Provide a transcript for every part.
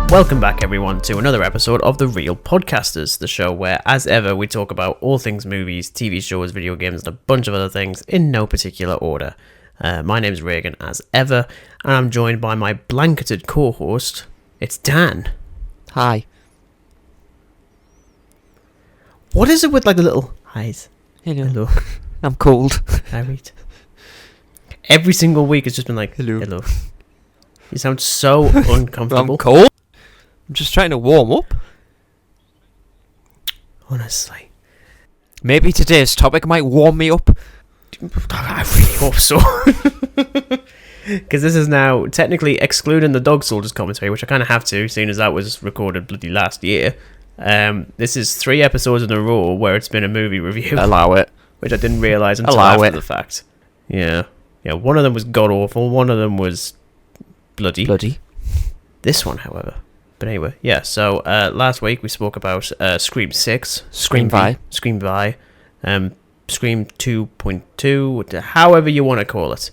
Welcome back, everyone, to another episode of The Real Podcasters, the show where, as ever, we talk about all things movies, TV shows, video games, and a bunch of other things in no particular order. My name's Regan, as ever, and I'm joined by my blanketed co-host. It's Dan. Hi. What is it with like the little highs? Hello. I'm cold. Hi, Reed. Every single week it's just been like, Hello. Hello. You sound so uncomfortable. I'm cold. I'm just trying to warm up. Honestly. Maybe today's topic might warm me up. I really hope so. Because this is now technically excluding the Dog Soldiers commentary, which I kind of have to, seeing as that was recorded bloody last year. This is 3 episodes in a row where it's been a movie review. Allow it. Which I didn't realise until after the fact. Yeah. Yeah, one of them was god-awful, one of them was bloody. This one, however. But anyway, yeah, so last week we spoke about Scream 6. Scream Vi. Scream 2.2, however you want to call it.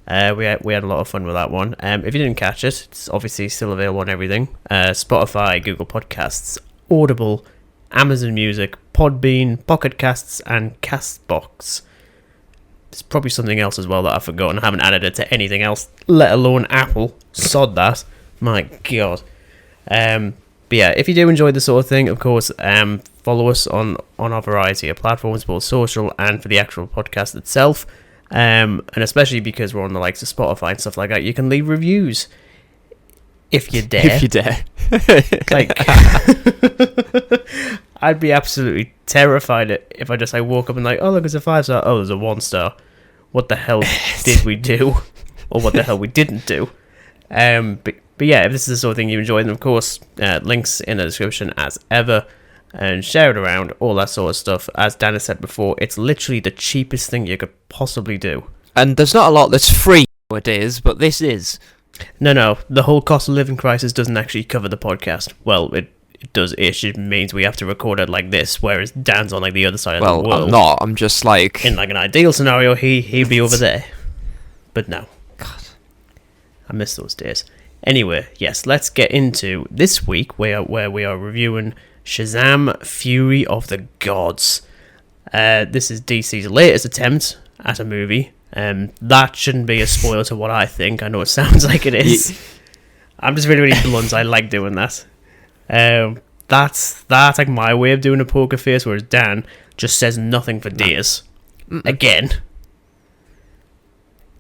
We had a lot of fun with that one. If you didn't catch it, it's obviously still available on everything. Spotify, Google Podcasts, Audible, Amazon Music, Podbean, Pocket Casts, and Castbox. There's probably something else as well that I've forgotten. I haven't added it to anything else, let alone Apple. Sod that. My God. But yeah, if you do enjoy this sort of thing, of course, follow us on our variety of platforms, both social and for the actual podcast itself. And especially because we're on the likes of Spotify and stuff like that, you can leave reviews. If you dare. If you dare. Like, I'd be absolutely terrified if I just woke up and like, oh look, it's a 5-star. Oh, there's a 1-star. What the hell did we do? Or what the hell we didn't do? But yeah, if this is the sort of thing you enjoy, then of course, links in the description as ever. And share it around, all that sort of stuff. As Dan has said before, it's literally the cheapest thing you could possibly do. And there's not a lot that's free nowadays, but this is. No, the whole cost of living crisis doesn't actually cover the podcast. Well, it does. It just means we have to record it like this, whereas Dan's on like the other side of the world. Well, I'm not. I'm just like... In like an ideal scenario, he'd be over there. But no. God. I miss those days. Anyway, yes, let's get into this week where we are reviewing Shazam! Fury of the Gods. This is DC's latest attempt at a movie. That shouldn't be a spoiler to what I think. I know it sounds like it is. I'm just really, really blunt. I like doing that. That's like my way of doing a poker face, whereas Dan just says nothing for days. Again.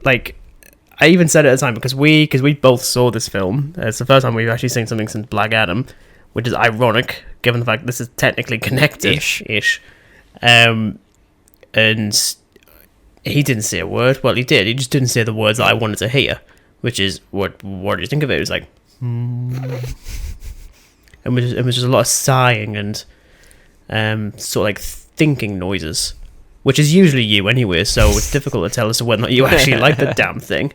Like, I even said it at the time because we both saw this film. It's the first time we've actually seen something since Black Adam, which is ironic given the fact this is technically connected ish. And he didn't say a word. Well, he did. He just didn't say the words that I wanted to hear, which is what do you think of it? It was like, it was just a lot of sighing and sort of like thinking noises, which is usually you anyway. So it's difficult to tell as to whether or not you actually like the damn thing.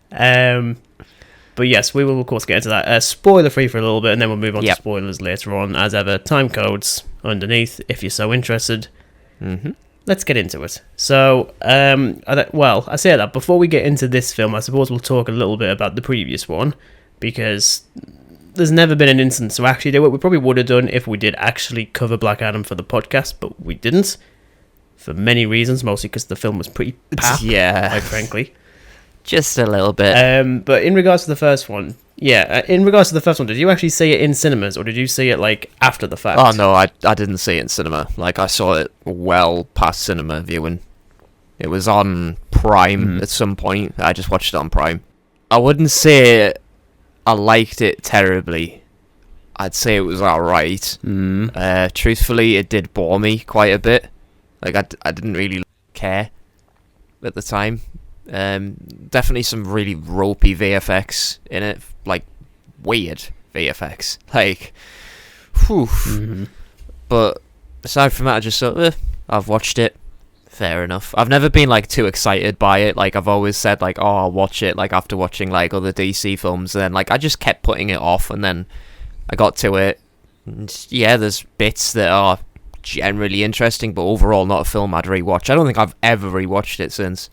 But yes, we will of course get into that. Spoiler free for a little bit, and then we'll move on to spoilers later on. As ever, time codes underneath if you're so interested. Let's get into it. So, I say that before we get into this film, I suppose we'll talk a little bit about the previous one, because there's never been an instance to actually do it. We probably would have done if we did actually cover Black Adam for the podcast, but we didn't, for many reasons, mostly because the film was pretty pap, quite frankly. Just a little bit. But in regards to the first one, did you actually see it in cinemas, or did you see it like after the fact? Oh no, I didn't see it in cinema. Like, I saw it well past cinema viewing. It was on Prime at some point. I just watched it on Prime. I wouldn't say I liked it terribly. I'd say it was alright. Truthfully, it did bore me quite a bit. Like, I didn't really care at the time. Definitely some really ropey VFX in it, like weird VFX, like, whew. But aside from that, I just thought, I've watched it, fair enough. I've never been like too excited by it. Like, I've always said like, oh, I'll watch it like after watching like other DC films, and then like I just kept putting it off, and then I got to it, and yeah, there's bits that are generally interesting, but overall not a film I'd rewatch. I don't think I've ever rewatched it since.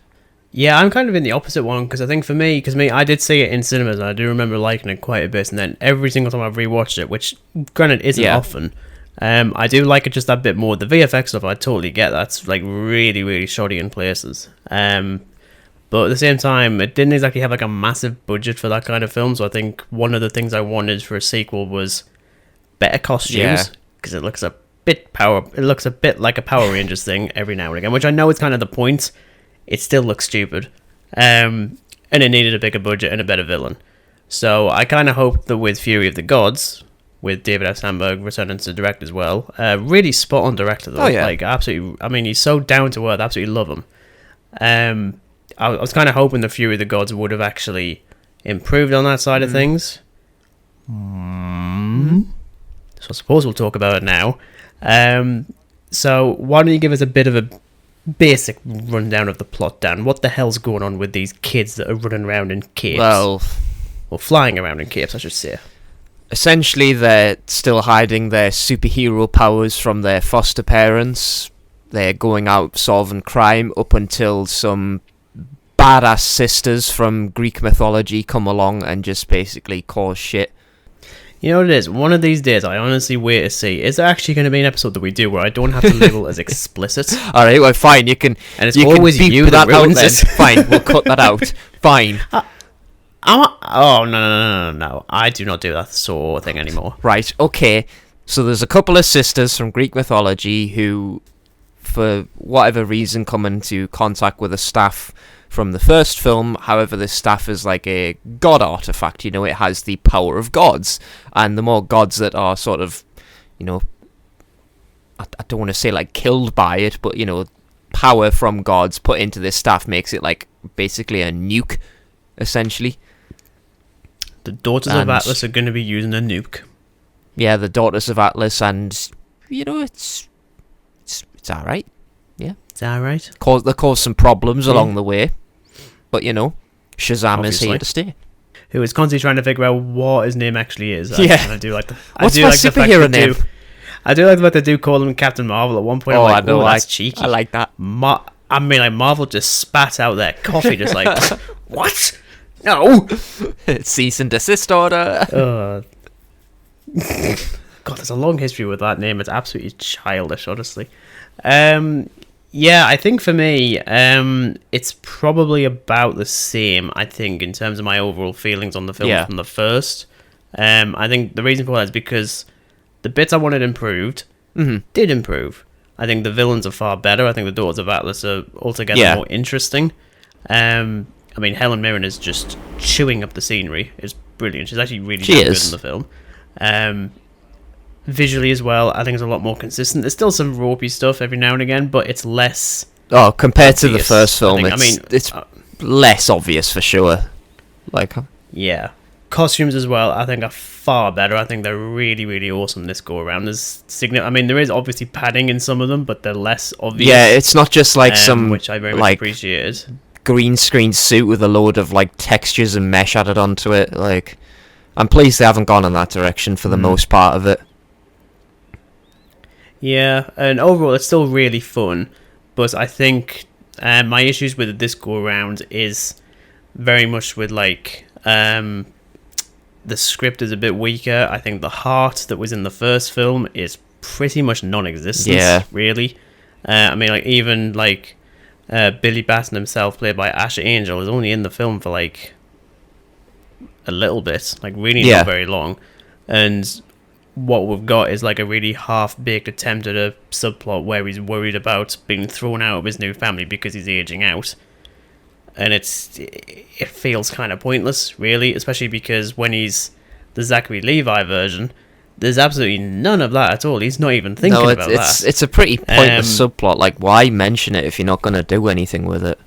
Yeah, I'm kind of in the opposite one because I think for me, I did see it in cinemas and I do remember liking it quite a bit. And then every single time I've rewatched it, which granted isn't often, I do like it just that bit more. The VFX stuff, I totally get. That's like really, really shoddy in places. But at the same time, it didn't exactly have like a massive budget for that kind of film. So I think one of the things I wanted for a sequel was better costumes because it looks a bit like a Power Rangers thing every now and again, which I know is kind of the point. It still looks stupid, and it needed a bigger budget and a better villain. So I kind of hoped that with Fury of the Gods, with David F. Sandberg returning to direct as well, really spot on director though. Like absolutely. I mean, he's so down to earth. Absolutely love him. I was kind of hoping the Fury of the Gods would have actually improved on that side of things. So I suppose we'll talk about it now. So why don't you give us a bit of a basic rundown of the plot, Dan? What the hell's going on with these kids that are running around in capes? Well, or flying around in capes, I should say. Essentially, they're still hiding their superhero powers from their foster parents. They're going out solving crime up until some badass sisters from Greek mythology come along and just basically cause shit. You know what it is? One of these days, I honestly wait to see, is there actually going to be an episode that we do where I don't have to label as explicit? Alright, well, fine, you can. And it's always you that ruins it. Fine, we'll cut that out. Fine. No. I do not do that sort of thing anymore. Right, okay. So there's a couple of sisters from Greek mythology who, for whatever reason, come into contact with the staff from the first film. However, this staff is like a god artifact, it has the power of gods, and the more gods that are sort of, I don't want to say like killed by it, but power from gods put into this staff makes it like basically a nuke, essentially. The Daughters of Atlas are going to be using a nuke. Yeah, the Daughters of Atlas, and it's alright. Yeah, it's alright. They cause some problems along the way. But, Shazam Obviously. is here to stay. Who is constantly trying to figure out what his name actually is. I do like that. What's my superhero name? I do like the fact they do call him Captain Marvel at one point. I know. That's cheeky. I like that. Marvel just spat out their coffee, just like, what? No! Cease and desist order. God, there's a long history with that name. It's absolutely childish, honestly. Yeah, I think for me, it's probably about the same, I think, in terms of my overall feelings on the film from the first. I think the reason for that is because the bits I wanted improved did improve. I think the villains are far better. I think the Daughters of Atlas are altogether more interesting. Helen Mirren is just chewing up the scenery. It's brilliant. She's actually really good in the film. Visually as well, I think it's a lot more consistent. There's still some ropey stuff every now and again, but it's less. Oh, compared to the first film, it's less obvious for sure. Yeah, costumes as well, I think are far better. I think they're really, really awesome this go around. There is obviously padding in some of them, but they're less obvious. Yeah, it's not just like some which I very much appreciated. Green screen suit with a load of textures and mesh added onto it. I'm pleased they haven't gone in that direction for the most part of it. Yeah, and overall it's still really fun, but I think my issues with this go around is very much with the script is a bit weaker. I think the heart that was in the first film is pretty much non-existent. Really. Even Billy Batson himself, played by Asher Angel, is only in the film for a little bit, really not very long, and what we've got is a really half-baked attempt at a subplot where he's worried about being thrown out of his new family because he's aging out, and it feels kind of pointless, really, especially because when he's the Zachary Levi version, there's absolutely none of that at all. He's not even thinking about that. It's a pretty pointless subplot. Why mention it if you're not going to do anything with it?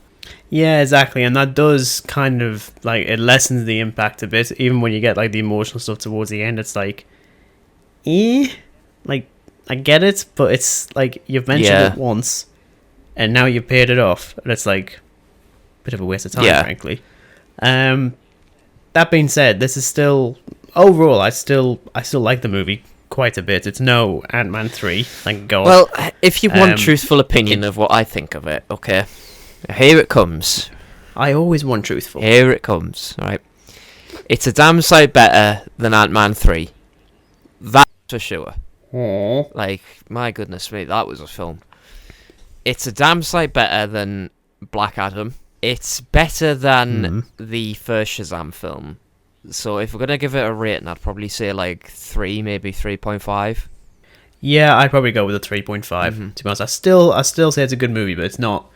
Yeah, exactly, and that does kind of it lessens the impact a bit. Even when you get the emotional stuff towards the end, it's I get it, but it's you've mentioned it once, and now you've paid it off, and it's a bit of a waste of time, frankly. That being said, this is still overall, I still like the movie quite a bit. It's no Ant-Man 3, thank God. Well, if you want truthful opinion of what I think of it, okay, here it comes. I always want truthful. Here it comes. All right. It's a damn sight better than Ant-Man 3. That's for sure. Aww. Like, my goodness me, that was a film. It's a damn sight better than Black Adam. It's better than the first Shazam film. So if we're going to give it a rating, I'd probably say like 3, maybe 3.5. Yeah, I'd probably go with a 3.5. To be honest, I still say it's a good movie, but it's not.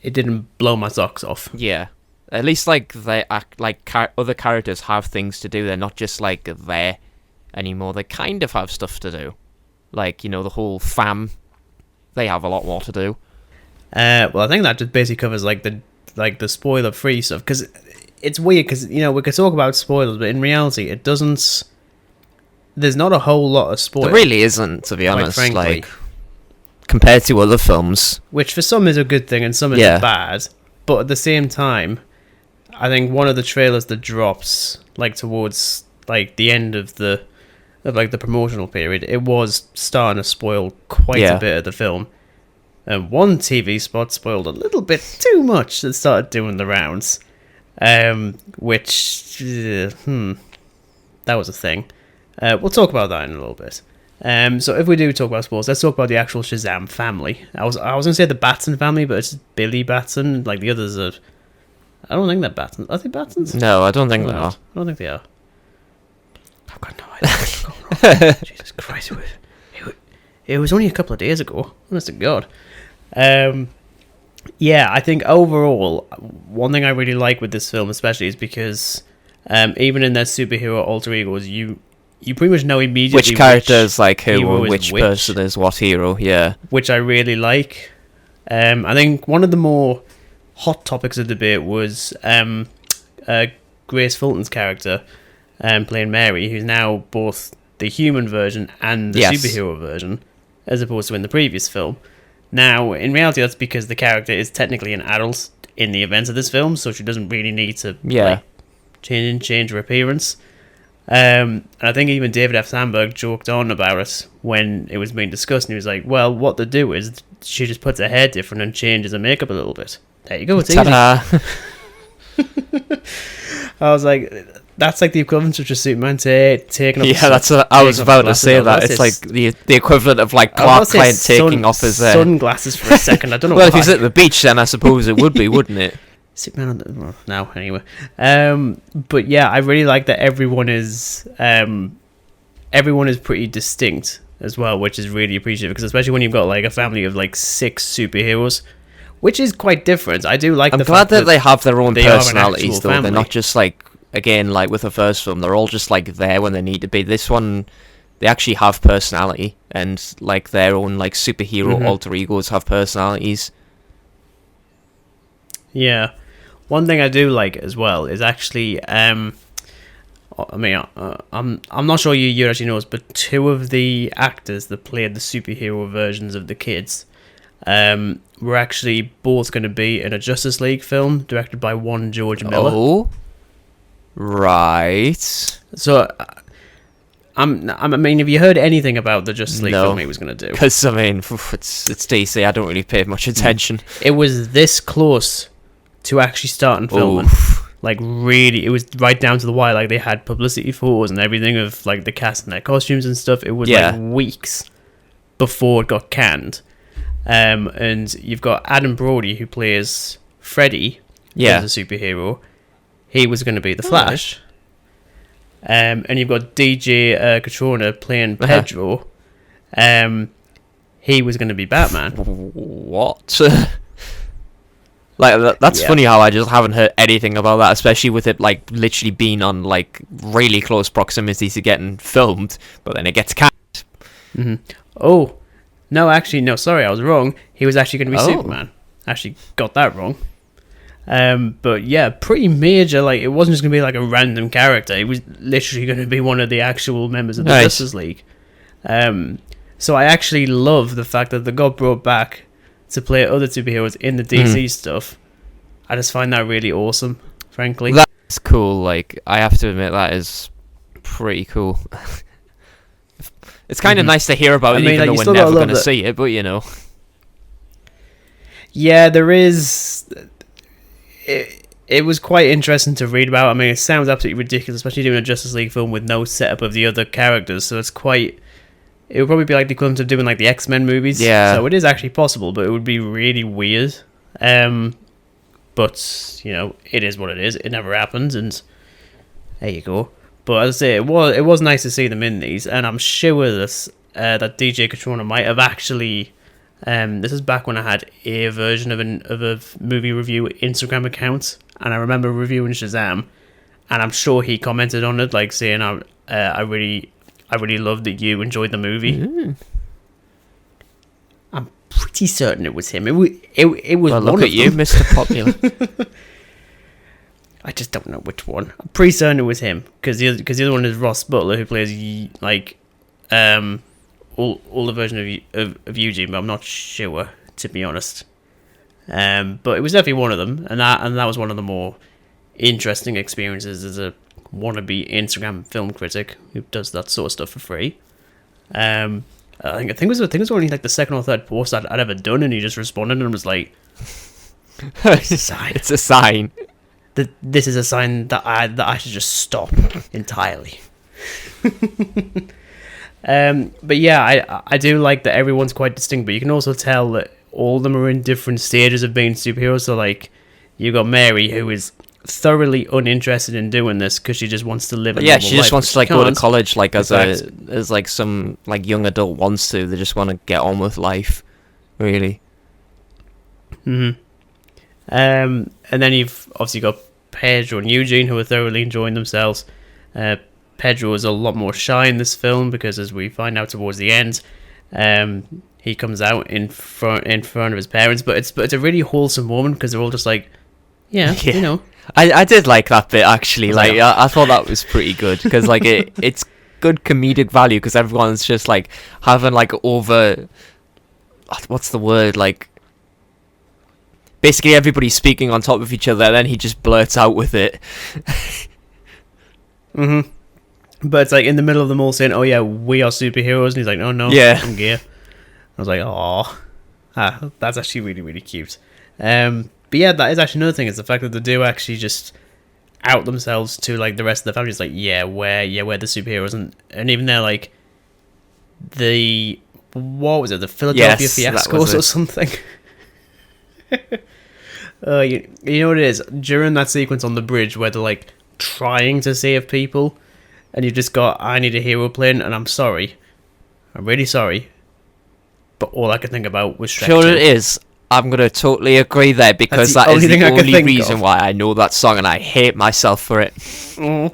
It didn't blow my socks off. Yeah, at least like they act like other characters have things to do. They're not just like there anymore. They kind of have stuff to do, like the whole fam. They have a lot more to do. Well, I think that just basically covers like the spoiler free stuff, because it's weird because we could talk about spoilers, but in reality, it doesn't. There's not a whole lot of spoilers. There really isn't, to be honest. Frankly. Like compared to other films, which for some is a good thing and some is bad. But at the same time, I think one of the trailers that drops like towards like the end of the promotional period, it was starting to spoil quite a bit of the film. And one TV spot spoiled a little bit too much that started doing the rounds, which that was a thing. We'll talk about that in a little bit. So if we do talk about sports, let's talk about the actual Shazam family. I was gonna say the Batson family, but it's Billy Batson. Like the others are, I don't think they're Batson. Are they Batsons? No, I don't think they are. I don't think they are. I've got no idea what's going on. Jesus Christ! It was only a couple of days ago. Honest to God. Yeah, I think overall, one thing I really like with this film, especially, is because even in their superhero alter egos, you pretty much know immediately which characters, like who, which person is what hero, which I really like. I think one of the more hot topics of debate was Grace Fulton's character playing Mary, who's now both the human version and the superhero version, as opposed to in the previous film. Now, in reality, that's because the character is technically an adult in the events of this film, so she doesn't really need to change her appearance. And I think even David F. Sandberg joked on about it when it was being discussed, and he was like, well, what they do is she just puts her hair different and changes her makeup a little bit. There you go, it's easy. I was like, that's like the equivalent of just Superman taking off that's what I was about to say. That it's like the equivalent of like Clark Kent taking off his sunglasses for a second. I don't know well, why. if he's at the beach, then I suppose it would be, wouldn't it? Superman on the... Well, now, anyway. But yeah, I really like that everyone is pretty distinct as well, which is really appreciative, because especially when you've got like a family of like 6 superheroes, which is quite different. I do like I'm the glad fact that they have their own personalities, though. Family. They're not just like, again, like with the first film, they're all just like there when they need to be. This one, they actually have personality, and like their own like superhero alter egos have personalities. Yeah. One thing I do like as well is actually, I'm not sure you actually know this, but 2 of the actors that played the superhero versions of the kids were actually both going to be in a Justice League film directed by one George Miller. Oh, right. So, I mean, have you heard anything about the Justice League film he was going to do? Because, I mean, it's DC, I don't really pay much attention. It was this close to actually starting filming. Like, really, it was right down to the wire. Like, they had publicity photos and everything of, like, the cast and their costumes and stuff. It was, like, weeks before it got canned. And you've got Adam Brody, who plays Freddy as a superhero. He was going to be the Flash. And you've got DJ Catrona playing Pedro. He was going to be Batman. What? Like, that's funny how I just haven't heard anything about that, especially with it, like, literally being on, like, really close proximity to getting filmed, but then it gets canned. Mm-hmm. Oh, no, actually, no, sorry, I was wrong. He was actually going to be Superman. Actually got that wrong. But yeah, pretty major. Like, it wasn't just going to be like a random character. He was literally going to be one of the actual members of the Justice League. So I actually love the fact that they got brought back to play other superheroes in the DC stuff. I just find that really awesome, frankly. That's cool. Like, I have to admit, that is pretty cool. It's kind of nice to hear about it, even though we're never going to see it, but you know. Yeah, there is... it was quite interesting to read about. I mean, it sounds absolutely ridiculous, especially doing a Justice League film with no setup of the other characters. So it's quite. It would probably be like the equivalent of doing like the X-Men movies. Yeah. So it is actually possible, but it would be really weird. But you know, it is what it is. It never happened, and there you go. But as I say, it was nice to see them in these, and I'm sure that DJ Katrona might have actually. This is back when I had a version of a movie review Instagram account, and I remember reviewing Shazam, and I'm sure he commented on it, like saying, "I really loved that you enjoyed the movie." Mm. I'm pretty certain it was him. It was. Well, one look of at you, them. Mr. Popular. I just don't know which one. I'm pretty certain it was him because the other one is Ross Butler, who plays all the version of Eugene, but I'm not sure, to be honest. But it was definitely one of them, and that was one of the more interesting experiences as a wannabe Instagram film critic who does that sort of stuff for free. I think it was only like the second or third post I'd ever done, and he just responded and was like, "It's a sign. It's a sign. This is a sign that I should just stop entirely." But yeah, I do like that everyone's quite distinct, but you can also tell that all of them are in different stages of being superheroes. So like, you got Mary, who is thoroughly uninterested in doing this because she just wants to live a normal She just life, wants to like go to college, like as like some like young adult wants to. They just want to get on with life, really. And then you've obviously got Pedro and Eugene, who are thoroughly enjoying themselves. Pedro is a lot more shy in this film because, as we find out towards the end, he comes out in front of his parents. But it's a really wholesome moment because they're all just like, yeah. You know. I did like that bit actually. I I thought that was pretty good because like it's good comedic value because everyone's just like having like over. What's the word like? Basically, everybody's speaking on top of each other, and then he just blurts out with it. Mm-hmm. But it's like in the middle of them all saying, "Oh yeah, we are superheroes," and he's like, "Oh no, Yeah. I'm gay." I was like, "Oh, that's actually really, really cute." But yeah, that is actually another thing, is the fact that they do actually just out themselves to like the rest of the family. It's like, we're the superheroes, and even they're like what was it, the Philadelphia Fiascos or something. You know what it is, during that sequence on the bridge where they're like trying to save people, and you just got, I need a hero plane, and I'm really sorry, but all I could think about was Shrek. Sure it is. I'm going to totally agree there because that is the only reason why I know that song and I hate myself for it. I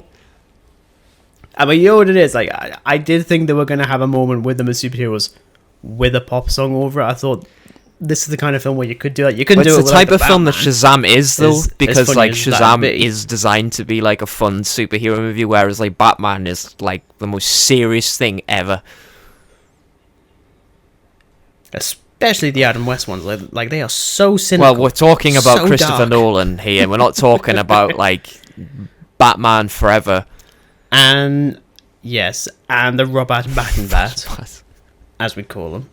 mean, you know what it is, like I did think they were going to have a moment with them as superheroes with a pop song over it. I thought this is the kind of film where you could do that. You couldn't do it. It's the type of film that Shazam is, though, because like Shazam be. is designed to be like a fun superhero movie, whereas like Batman is like the most serious thing ever. Especially the Adam West ones, like they are so cynical. Well, we're talking about so Christopher dark. Nolan here. We're not talking about like Batman Forever. And yes, and the Robert Battenbat, as we call him,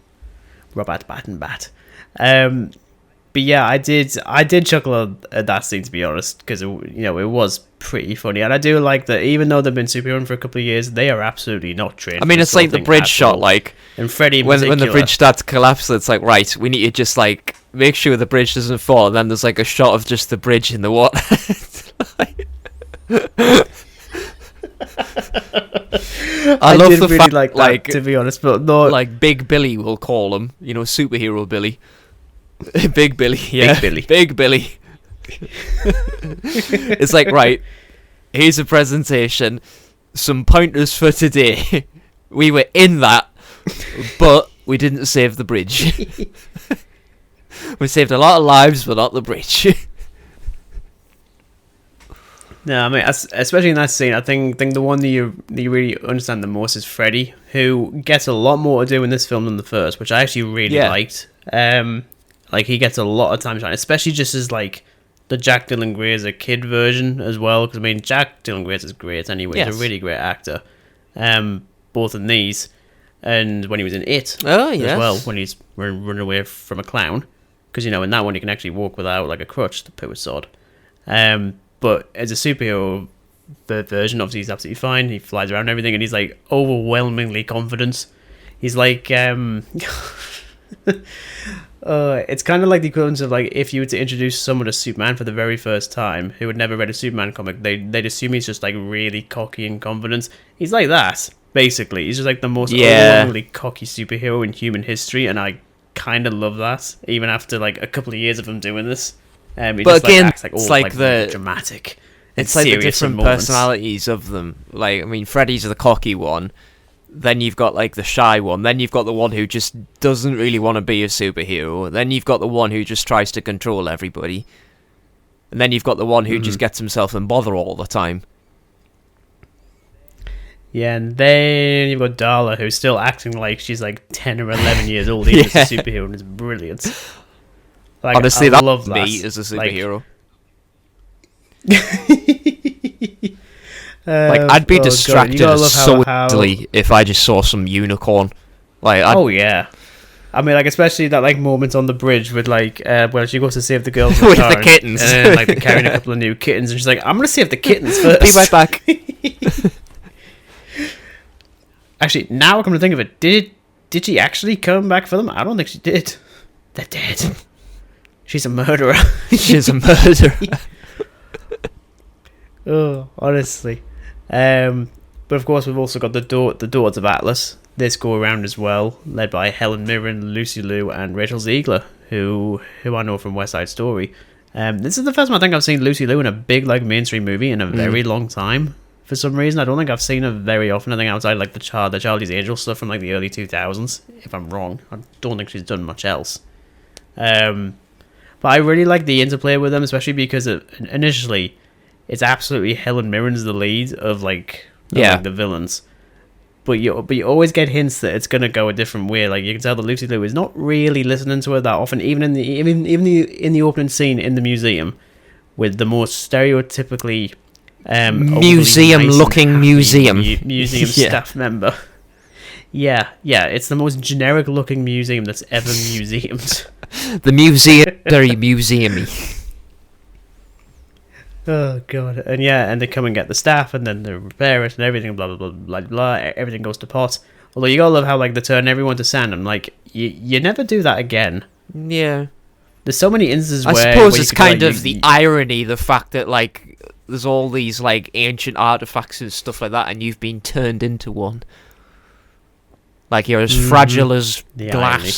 Robert Battenbat. But yeah, I did chuckle at that scene, to be honest, because it was pretty funny, and I do like that even though they've been superheroing for a couple of years, they are absolutely not trained. I mean, it's like the bridge shot, like, and Freddy when the bridge starts to collapse, it's like, right, we need to just like make sure the bridge doesn't fall, and then there's like a shot of just the bridge in the water. I love the really fact, like that, to be honest, but no, like Big Billy, we'll call him, superhero Billy. Big Billy, yeah. Big Billy. It's like, right, here's a presentation, some pointers for today. We were in that, but we didn't save the bridge. We saved a lot of lives, but not the bridge. No, I mean, especially in that scene, I think the one that you really understand the most is Freddy, who gets a lot more to do in this film than the first, which I actually really liked. Like, he gets a lot of time shine, especially just as, like, the Jack Dylan Grazer kid version as well, because, I mean, Jack Dylan Grazer is great anyway. Yes. He's a really great actor, both in these and when he was in It as well, when he's running away from a clown, because, in that one he can actually walk without, like, a crutch, the poor sod. But as a superhero version, obviously he's absolutely fine. He flies around and everything, and he's like overwhelmingly confident. He's like, it's kind of like the equivalent of like if you were to introduce someone to Superman for the very first time who had never read a Superman comic, they'd assume he's just like really cocky and confident. He's like that, basically. He's just like the most overwhelmingly cocky superhero in human history, and I kind of love that, even after like a couple of years of him doing this. He but just, again, acts like all it's like really dramatic. It's like the different personalities of them. Like, I mean, Freddy's the cocky one. Then you've got like the shy one. Then you've got the one who just doesn't really want to be a superhero. Then you've got the one who just tries to control everybody. And then you've got the one who just gets himself in bother all the time. Yeah, and then you've got Darla, who's still acting like she's like 10 or 11 years old, even as a superhero, and it's brilliant. Like, honestly, I that love would me as a superhero. Like, I'd be distracted so easily if I just saw some unicorn. Like, yeah. I mean, like, especially that like moment on the bridge with like, where she goes to save the girls with the kittens, and then, like they're carrying a couple of new kittens, and she's like, "I'm gonna save the kittens first. Be right back." Actually, now I come to think of it, did she actually come back for them? I don't think she did. They're dead. She's a murderer. She's a murderer. Oh, honestly. But of course, we've also got the Daughters of Atlas. This go around as well, led by Helen Mirren, Lucy Liu, and Rachel Ziegler, who I know from West Side Story. This is the first time I think I've seen Lucy Liu in a big like mainstream movie in a very long time. For some reason, I don't think I've seen her very often. I think outside like the Charlie's Angels stuff from like the early 2000s. If I'm wrong, I don't think she's done much else. But I really like the interplay with them, especially because initially it's absolutely Helen Mirren's the lead of like the villains. But you always get hints that it's gonna go a different way. Like you can tell that Lucy Liu is not really listening to her that often, even in the opening scene in the museum, with the most stereotypically museum-looking museum staff member. Yeah, it's the most generic-looking museum that's ever museumed. The museum, very museumy. Oh god, and they come and get the staff, and then they repair it, and everything, blah blah blah blah blah. Everything goes to pot. Although you gotta love how like they turn everyone to sand, and like you never do that again. Yeah, there's so many instances I where suppose it's kind of the irony, the fact that like there's all these like ancient artifacts and stuff like that, and you've been turned into one. Like you're as fragile as glass. Irony.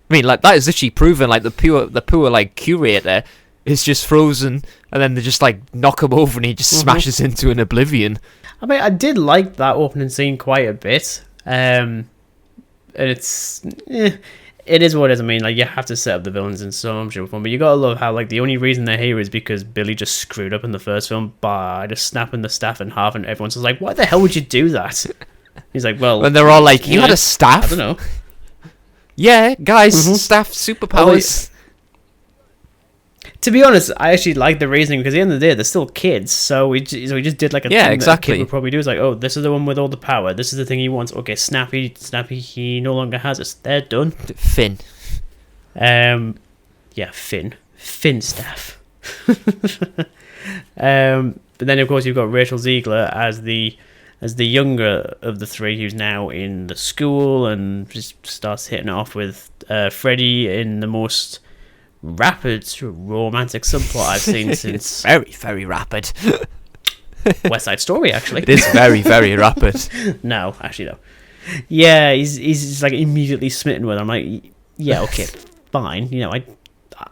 I mean, like that is literally proven. Like the poor like curator is just frozen, and then they just like knock him over, and he just smashes into an oblivion. I mean, I did like that opening scene quite a bit. And it's it is what it is. I mean, like you have to set up the villains in some shape or form, but you gotta love how like the only reason they're here is because Billy just screwed up in the first film by just snapping the staff in half, and everyone's just like, "Why the hell would you do that?" He's like, "Well," and they're all like, "You had a staff?" I don't know. Yeah, guys, staff superpowers. To be honest, I actually like the reasoning because at the end of the day, they're still kids. So we just did like a thing exactly. that a kid would probably do. Is like, oh, this is the one with all the power. This is the thing he wants. Okay, Snappy, he no longer has it. They're done. Finn. Yeah, Finn staff. But then of course you've got Rachel Ziegler as the younger of the three, who's now in the school and just starts hitting it off with Freddy in the most rapid romantic subplot I've seen since very, very rapid. West Side Story, actually. It is very, very rapid. No, actually no. Yeah, he's like immediately smitten with her. I'm like, yeah, okay, fine. You know,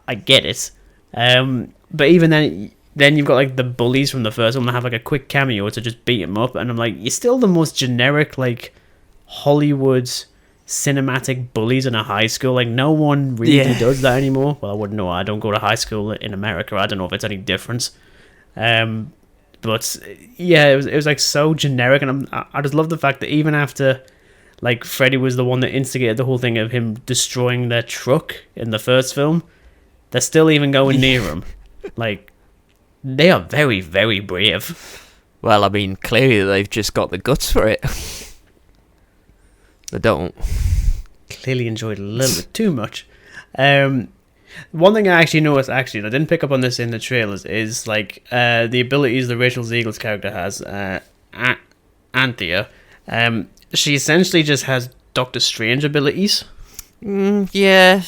I get it. But even then you've got like the bullies from the first one that have like a quick cameo to just beat him up, and I'm like, you're still the most generic like Hollywood cinematic bullies in a high school. Like no one really does that anymore. Well, I wouldn't know. I don't go to high school in America. I don't know if it's any different. But yeah, it was like so generic, and I just love the fact that even after like Freddy was the one that instigated the whole thing of him destroying their truck in the first film, they're still even going near him. Like they are very, very brave. Well, I mean, clearly they've just got the guts for it. They don't. Clearly enjoyed a little bit too much. But One thing I actually noticed, and I didn't pick up on this in the trailers, is like the abilities that Rachel Zegler's character has, Anthea. She essentially just has Doctor Strange abilities. Yeah,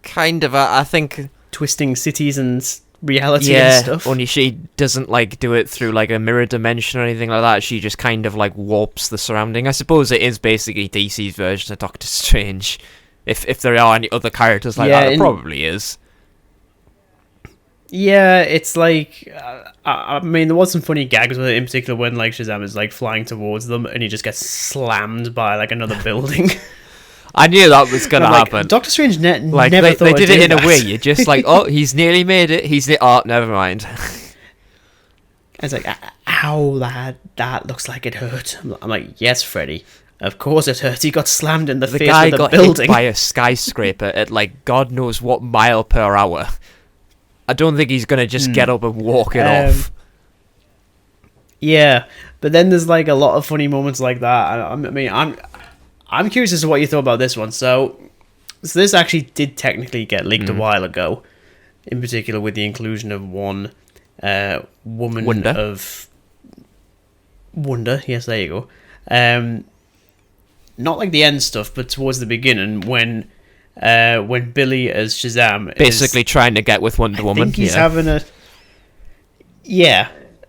kind of. I think twisting cities and reality and stuff. Only she doesn't like do it through like a mirror dimension or anything like that. She just kind of like warps the surrounding. I suppose it is basically DC's version of Doctor Strange. If there are any other characters like that, it probably is. Yeah, it's like I mean, there was some funny gags with it, in particular when like Shazam is like flying towards them and he just gets slammed by like another building. I knew that was gonna happen. Doctor Strange never thought they did it in that. a way. You're just like, oh, he's nearly made it. Oh, never mind. It's like, ow, that looks like it hurt. I'm like, yes, Freddy. Of course it hurt. He got slammed in the face with a building. The guy got hit by a skyscraper at like God knows what mile per hour. I don't think he's gonna just get up and walk it off. Yeah, but then there's like a lot of funny moments like that. I mean, I'm curious as to what you thought about this one. So this actually did technically get leaked a while ago, in particular with the inclusion of one woman of Wonder. Yes, there you go. Not like the end stuff, but towards the beginning when Billy as Shazam basically trying to get with Wonder Woman. I think he's having a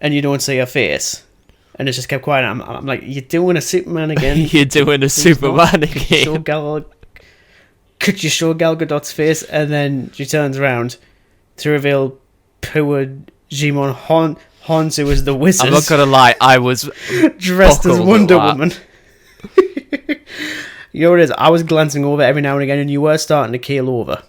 and you don't see her face, and it's just kept quiet. I'm like, you're doing a Superman again. You're doing a Superman again. Could you show Gal Gadot's face? And then she turns around to reveal poor Jimon Honsu as the wizard. I'm not gonna lie, I was dressed as Wonder Woman. You know what it is? I was glancing over every now and again, and you were starting to keel over.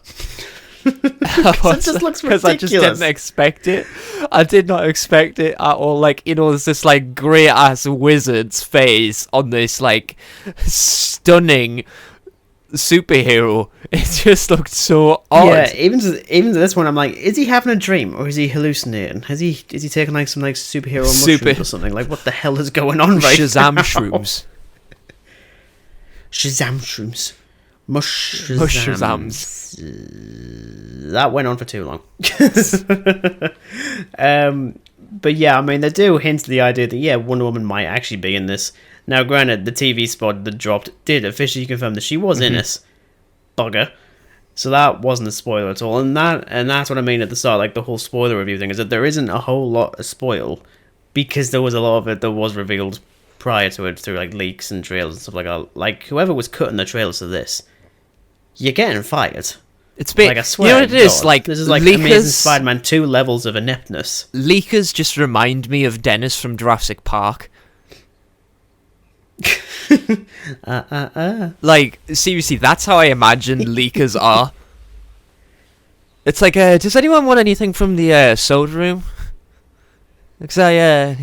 It just looks ridiculous. Because I just didn't expect it. I did not expect it at all. Like, you know, there's this like great ass wizard's face on this like stunning superhero. It just looked so odd. Yeah, even to this one, I'm like, is he having a dream or is he hallucinating? Is he taking like some like superhero mushrooms or something? Like, what the hell is going on right Shazam now? shrooms. Shazam shrooms. Shazams. That went on for too long. But yeah, I mean, they do hint to the idea that, Wonder Woman might actually be in this. Now, granted, the TV spot that dropped did officially confirm that she was in it. Bugger. So that wasn't a spoiler at all. And that's what I mean at the start, like the whole spoiler review thing, is that there isn't a whole lot of spoil, because there was a lot of it that was revealed prior to it through like leaks and trailers and stuff like that. Like, whoever was cutting the trailers to this, you're getting fired. It's big. Like, I swear, you know what it is? Like, this is like Leakers, Amazing Spider-Man 2 levels of ineptness. Leakers just remind me of Dennis from Jurassic Park. Like, seriously, that's how I imagine leakers are. It's like, does anyone want anything from the soda room? Because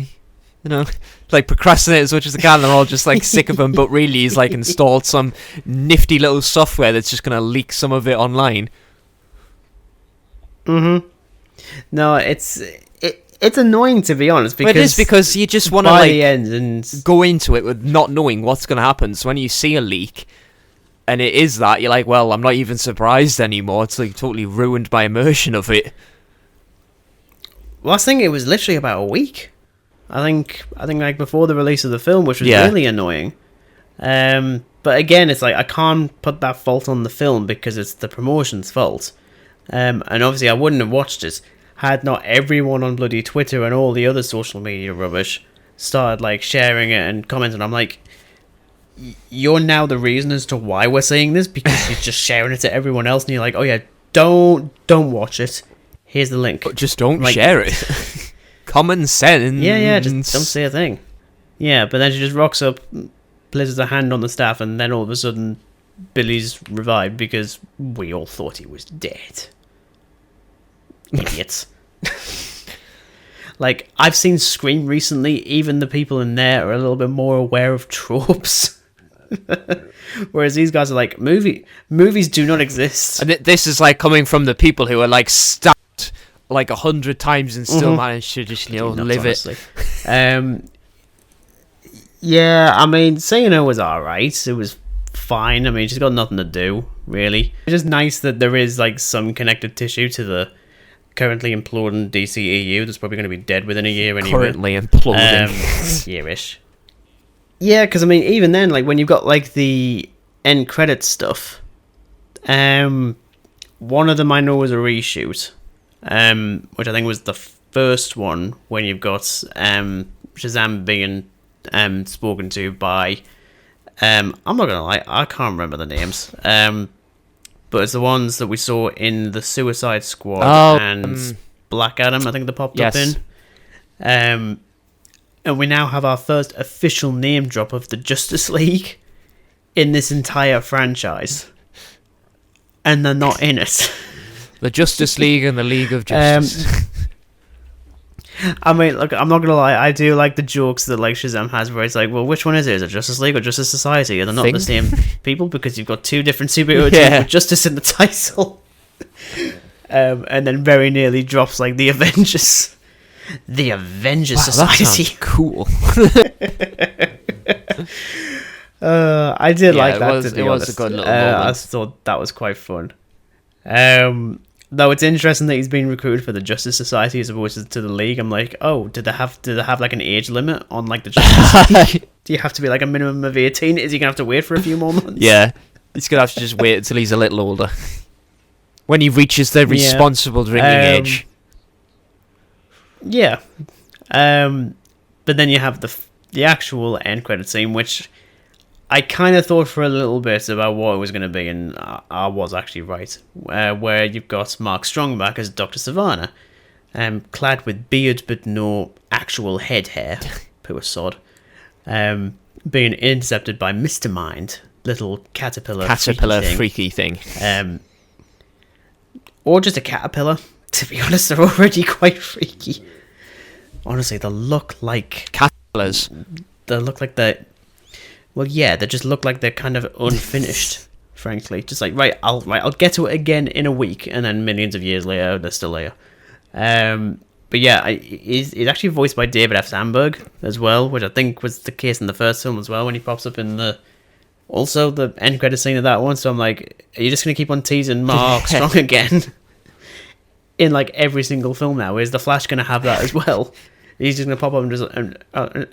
like procrastinate as much as they can. They're all just like sick of them, but really he's like installed some nifty little software that's just gonna leak some of it online. No, it's annoying, to be honest, because it is, because you just want to by like the end and go into it with not knowing what's gonna happen. So when you see a leak and it is that, you're like, well, I'm not even surprised anymore. It's like totally ruined my immersion of it. Well, I think it was literally about a week. I think like before the release of the film, which was really annoying. But again, it's like, I can't put that fault on the film because it's the promotion's fault. And obviously I wouldn't have watched it had not everyone on bloody Twitter and all the other social media rubbish started like sharing it and commenting. I'm like, you're now the reason as to why we're saying this, because you're just sharing it to everyone else, and you're like, oh yeah, don't watch it. Here's the link. But just don't share it. Common sense. Yeah, just don't say a thing. Yeah, but then she just rocks up, places a hand on the staff, and then all of a sudden Billy's revived because we all thought he was dead. Idiots. Like, I've seen Scream recently. Even the people in there are a little bit more aware of tropes. Whereas these guys are like, movies do not exist. And this is like coming from the people who are like stabbed like 100 times and still manage to just, live honestly. Yeah, I mean, Sayano was alright. It was fine. I mean, she's got nothing to do. really. It's just nice that there is like some connective tissue to the currently imploding DCEU that's probably going to be dead within a year anyway. Currently imploding. Year-ish. Yeah, because I mean, even then, like when you've got like the end credits stuff, one of them I know was a reshoot, which I think was the first one when you've got Shazam being spoken to by I'm not gonna lie, I can't remember the names, but it's the ones that we saw in the Suicide Squad and Black Adam, I think they popped up in, and we now have our first official name drop of the Justice League in this entire franchise, and they're not in it. The Justice League and the League of Justice. I mean, look, I'm not gonna lie, I do like the jokes that like Shazam has, where it's like, well, which one is it? Is it Justice League or Justice Society? And they're not the same people because you've got two different superhero teams with Justice in the title. And then very nearly drops like the Avengers. The Avengers Society. That sounds cool. I did like that. It was a good little moment. I thought that was quite fun. Though it's interesting that he's being recruited for the Justice Society as opposed to the League. I'm like, oh, did they have like an age limit on like the Justice League? Do you have to be like a minimum of 18? Is he gonna have to wait for a few more months? Yeah, he's gonna have to just wait until he's a little older. When he reaches the responsible drinking age. Yeah. But then you have the actual end credit scene, which I kind of thought for a little bit about what it was going to be, and I was actually right. Where you've got Mark Strong back as Dr. Savannah, clad with beard but no actual head hair, poor sod, being intercepted by Mr. Mind, little caterpillar freaky thing. Or just a caterpillar. To be honest, they're already quite freaky. Honestly, they look like caterpillars. They look like they're... Well, yeah, they just look like they're kind of unfinished, frankly. Just like, I'll get to it again in a week, and then millions of years later, they're still there. But yeah, he's actually voiced by David F. Sandberg as well, which I think was the case in the first film as well, when he pops up in the end credit scene of that one. So I'm like, are you just going to keep on teasing Mark Strong again? In like every single film now, is the Flash going to have that as well? He's just going to pop up and just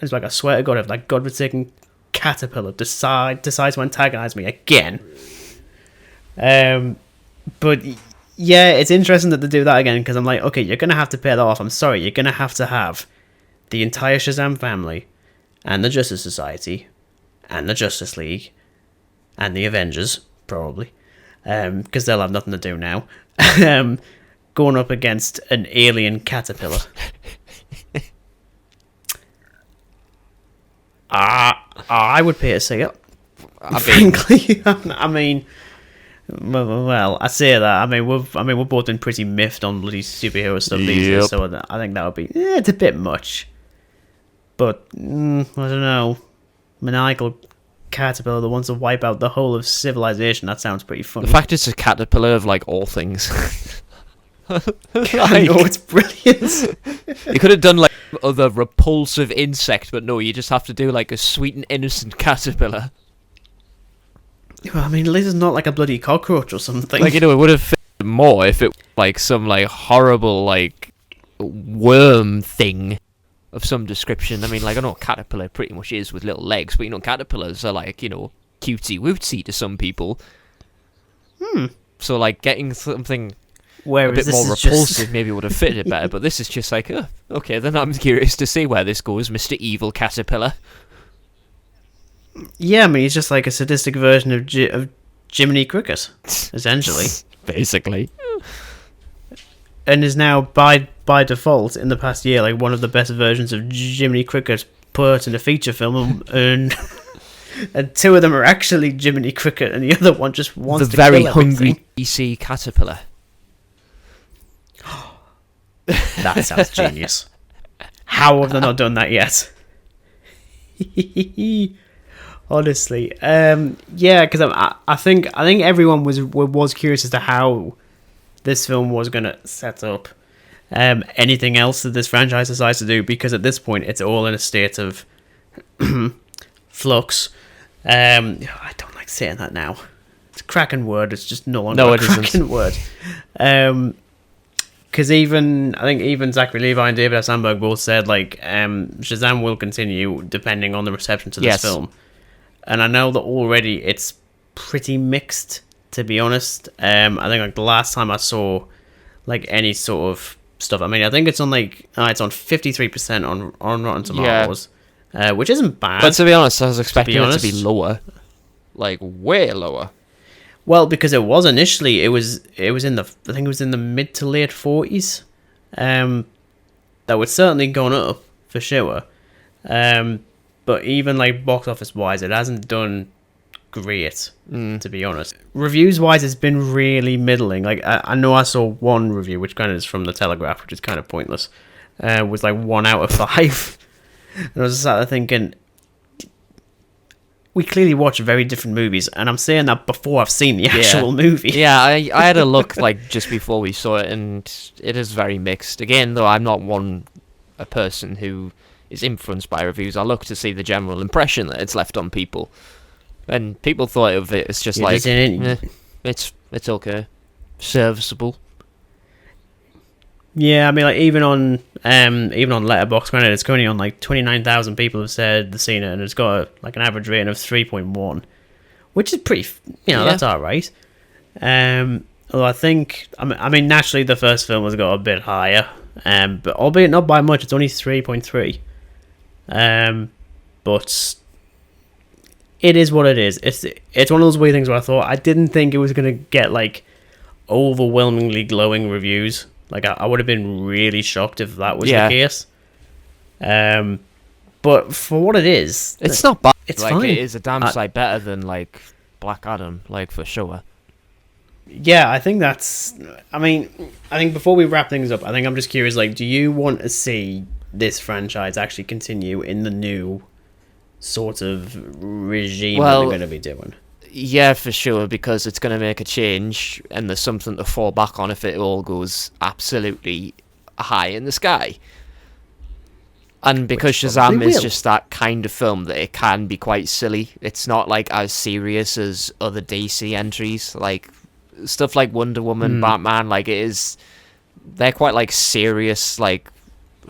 it's like, I swear to God, if like godforsaken caterpillar decides to antagonize me again. But yeah, it's interesting that they do that again, because I'm like, okay, you're going to have to pay that off. I'm sorry, you're going to have the entire Shazam family and the Justice Society and the Justice League and the Avengers, probably, because they'll have nothing to do now. Going up against an alien caterpillar. I would pay to see it. Frankly, I mean, well, I say that. I mean, we've both been pretty miffed on bloody superhero stuff these days, so I think that would be it's a bit much. But I don't know, maniacal caterpillar that wants to wipe out the whole of civilization. That sounds pretty funny. The fact it's a caterpillar of like all things. I know, it's brilliant. You could have done like other repulsive insect, but no, you just have to do like a sweet and innocent caterpillar. Well, I mean, at least it's not like a bloody cockroach or something. Like, it would have fit more if it was like some like horrible like worm thing of some description. I mean, like, I know caterpillar pretty much is with little legs, but caterpillars are like, cutesy wootsy to some people. So like getting something a bit more repulsive maybe would have fitted it better, but this is just like, okay, then I'm curious to see where this goes, Mr. Evil Caterpillar. Yeah, I mean, he's just like a sadistic version of Jiminy Cricket, essentially. Basically. And is now, by default, in the past year, like one of the best versions of Jiminy Cricket put in a feature film, and two of them are actually Jiminy Cricket, and the other one just wants to kill everything. The very hungry DC caterpillar. That sounds genius. How have they not done that yet? Honestly, yeah, because I think everyone was curious as to how this film was gonna set up anything else that this franchise decides to do, because at this point it's all in a state of flux. I don't like saying that now. It's a cracking word. It's just no longer a cracking word. Because I think even Zachary Levi and David S. Sandberg both said like Shazam will continue depending on the reception to this film. And I know that already it's pretty mixed, to be honest. I think like the last time I saw like any sort of stuff, I mean, I think it's on like it's on 53% on Rotten Tomatoes, which isn't bad. But to be honest, I was expecting it to be lower, like way lower. Well, because it was initially, it was in the, I think it was in the mid to late 40s. That would certainly gone up for sure. But even like box office wise, it hasn't done great, to be honest. Reviews wise, it's been really middling. Like I know I saw one review, which kind of is from the Telegraph, which is kind of pointless. Was like 1 out of 5, and I was just sat there thinking, we clearly watch very different movies, and I'm saying that before I've seen the actual movie. Yeah, I had a look like just before we saw it, and it is very mixed. Again, though, I'm not a person who is influenced by reviews. I look to see the general impression that it's left on people, and people thought of it as just it's okay, serviceable. Yeah, I mean, like even on Letterboxd, granted, it's currently on like 29,000 people have said they've seen it, and it's got like an average rating of 3.1, which is pretty, that's all right. Although I think, I mean, naturally the first film has got a bit higher, but albeit not by much. It's only 3.3. But it is what it is. It's one of those weird things where I didn't think it was gonna get like overwhelmingly glowing reviews. Like I would have been really shocked if that was the case. But for what it is, it's not bad. It's like, fine. It is a damn sight better than like Black Adam, like for sure. Yeah, I think that's. I mean, I think before we wrap things up, I think I'm just curious. Like, do you want to see this franchise actually continue in the new sort of regime that they're going to be doing? Yeah, for sure, because it's going to make a change, and there's something to fall back on if it all goes absolutely high in the sky. And because Shazam is just that kind of film that it can be quite silly. It's not like as serious as other DC entries, like stuff like Wonder Woman, Batman. Like it is, they're quite like serious like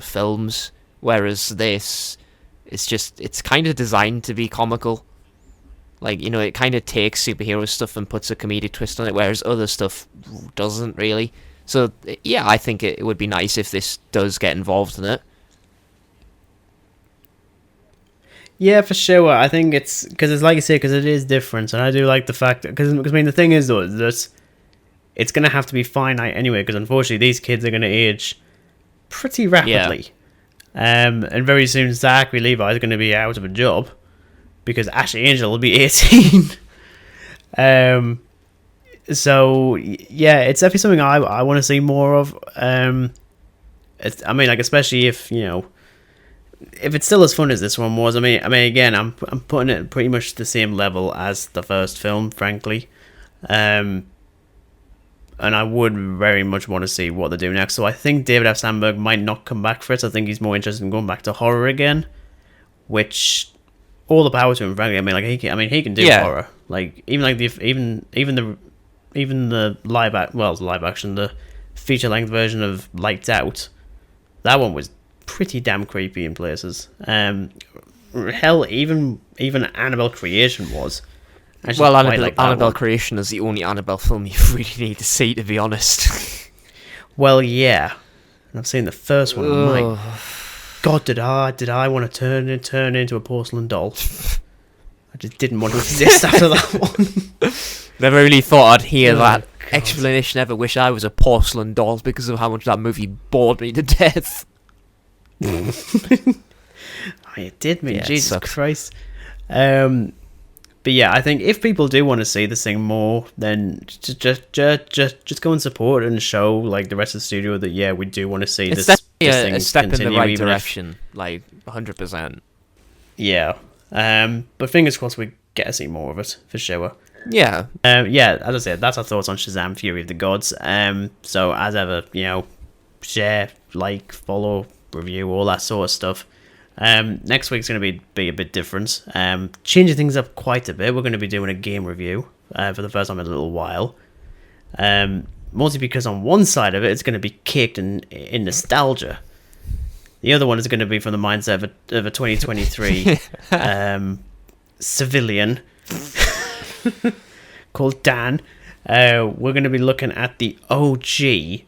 films, whereas this, it's kind of designed to be comical. Like, it kind of takes superhero stuff and puts a comedic twist on it, whereas other stuff doesn't really. So, yeah, I think it would be nice if this does get involved in it. Yeah, for sure. I think it's, because it's like you say, because it is different, and I do like the fact that, because I mean, the thing is, though, that it's going to have to be finite anyway, because unfortunately these kids are going to age pretty rapidly. Yeah. And very soon Zachary Levi is going to be out of a job, because Ashley Angel will be 18. So yeah, it's definitely something I want to see more of. I mean, like, especially if if it's still as fun as this one was. I mean, again, I'm putting it at pretty much the same level as the first film, frankly. And I would very much want to see what they do next. So I think David F. Sandberg might not come back for it. I think he's more interested in going back to horror again, which, all the power to him, frankly. I mean, like he can do horror. Like even the live action, the feature length version of Lights Out, that one was pretty damn creepy in places. Hell, even Annabelle Creation was. Well, Annabelle Creation is the only Annabelle film you really need to see, to be honest. Well, yeah, I've seen the first one. My God, did I want to turn into a porcelain doll? I just didn't want to exist after that one. Never really thought I'd hear that explanation. Ever wish I was a porcelain doll because of how much that movie bored me to death. It did me, Jesus Christ. But yeah, I think if people do want to see this thing more, then just go and support it and show like the rest of the studio that we do want to see this thing a step in the right direction, like 100%. Yeah, but fingers crossed we get to see more of it for sure. Yeah, as I said, that's our thoughts on Shazam: Fury of the Gods. So as ever, share, like, follow, review, all that sort of stuff. Next week's going to be a bit different. Changing things up quite a bit. We're going to be doing a game review for the first time in a little while. Mostly because on one side of it, it's going to be caked in nostalgia. The other one is going to be from the mindset of a 2023 civilian called Dan. We're going to be looking at the OG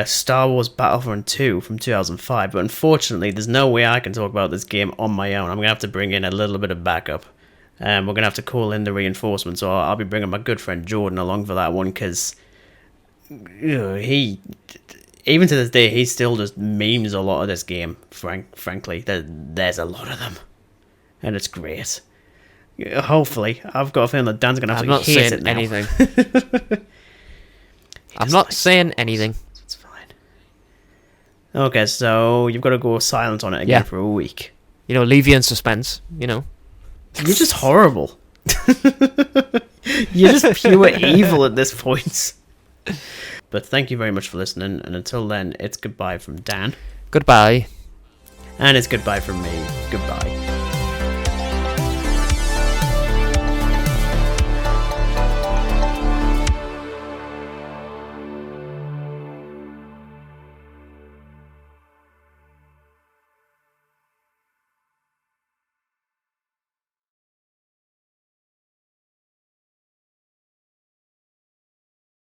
Star Wars Battlefront 2 from 2005, but unfortunately there's no way I can talk about this game on my own. I'm going to have to bring in a little bit of backup. We're going to have to call in the reinforcements, so I'll be bringing my good friend Jordan along for that one, because he, even to this day, he still just memes a lot of this game, frankly. There's a lot of them, and it's great. Hopefully, I've got a feeling that Dan's going to have to hate it now. I'm not saying anything. I'm not saying anything. It's fine. Okay, so you've got to go silent on it again for a week. Leave you in suspense, You're just horrible. You're just pure evil at this point. But thank you very much for listening, and until then, it's goodbye from Dan. Goodbye. And it's goodbye from me. Goodbye.